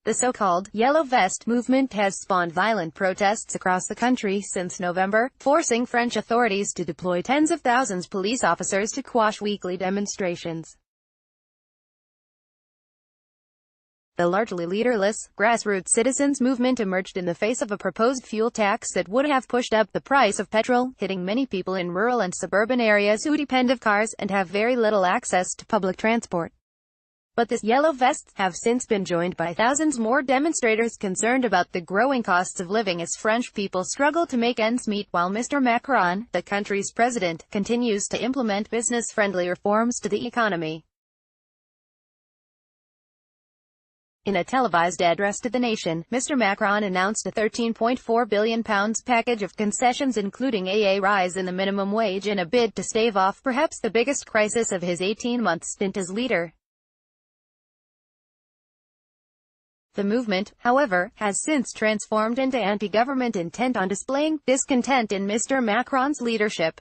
The so-called Yellow Vest movement has spawned violent protests across the country since November, forcing French authorities to deploy tens of thousands of police officers to quash weekly demonstrations. The largely leaderless, grassroots citizens movement emerged in the face of a proposed fuel tax that would have pushed up the price of petrol, hitting many people in rural and suburban areas who depend on cars and have very little access to public transport. But the Yellow Vests have since been joined by thousands more demonstrators concerned about the growing costs of living as French people struggle to make ends meet while Mr. Macron, the country's president, continues to implement business-friendly reforms to the economy. In a televised address to the nation, Mr. Macron announced a £13.4 billion package of concessions including a rise in the minimum wage in a bid to stave off perhaps the biggest crisis of his 18-month stint as leader. The movement, however, has since transformed into anti-government intent on displaying discontent in Mr. Macron's leadership.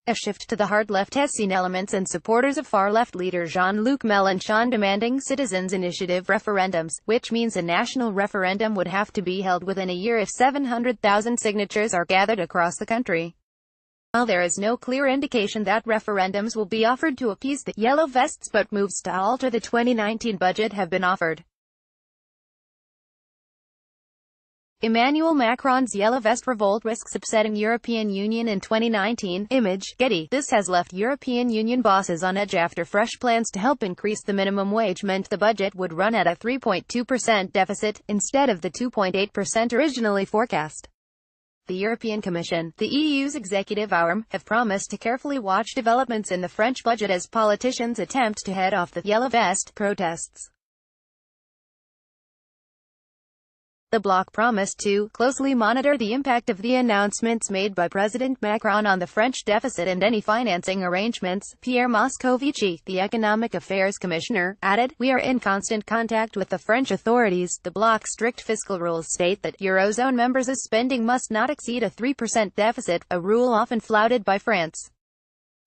A shift to the hard left has seen elements and supporters of far-left leader Jean-Luc Mélenchon demanding citizens' initiative referendums, which means a national referendum would have to be held within a year if 700,000 signatures are gathered across the country. While there is no clear indication that referendums will be offered to appease the Yellow Vests, but moves to alter the 2019 budget have been offered. Emmanuel Macron's Yellow Vest revolt risks upsetting European Union in 2019. Image, Getty. This has left European Union bosses on edge after fresh plans to help increase the minimum wage meant the budget would run at a 3.2% deficit, instead of the 2.8% originally forecast. The European Commission, the EU's executive arm, have promised to carefully watch developments in the French budget as politicians attempt to head off the Yellow Vest protests. The bloc promised to closely monitor the impact of the announcements made by President Macron on the French deficit and any financing arrangements. Pierre Moscovici, the Economic Affairs Commissioner, added, "We are in constant contact with the French authorities. The bloc's strict fiscal rules state that Eurozone members' spending must not exceed a 3% deficit, a rule often flouted by France."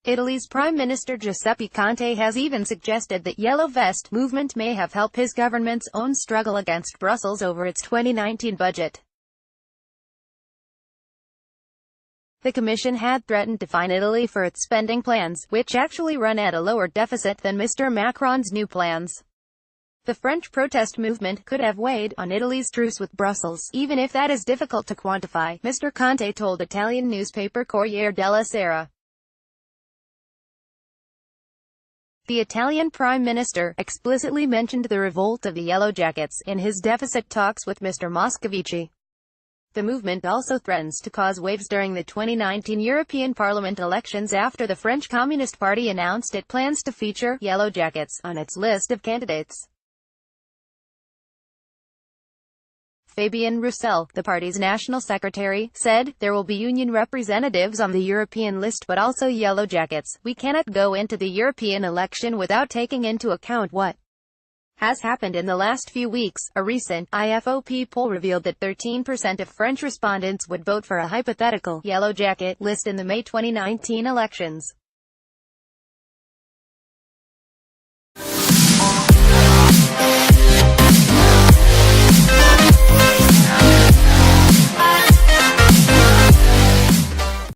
Italy's Prime Minister Giuseppe Conte has even suggested that Yellow Vest movement may have helped his government's own struggle against Brussels over its 2019 budget. The Commission had threatened to fine Italy for its spending plans, which actually run at a lower deficit than Mr. Macron's new plans. The French protest movement could have weighed on Italy's truce with Brussels, even if that is difficult to quantify, Mr. Conte told Italian newspaper Corriere della Sera. The Italian Prime Minister explicitly mentioned the revolt of the Yellow Jackets in his deficit talks with Mr. Moscovici. The movement also threatens to cause waves during the 2019 European Parliament elections after the French Communist Party announced it plans to feature Yellow Jackets on its list of candidates. Fabien Roussel, the party's national secretary, said, "There will be union representatives on the European list but also Yellow Jackets. We cannot go into the European election without taking into account what has happened in the last few weeks." A recent IFOP poll revealed that 13% of French respondents would vote for a hypothetical Yellow Jacket list in the May 2019 elections.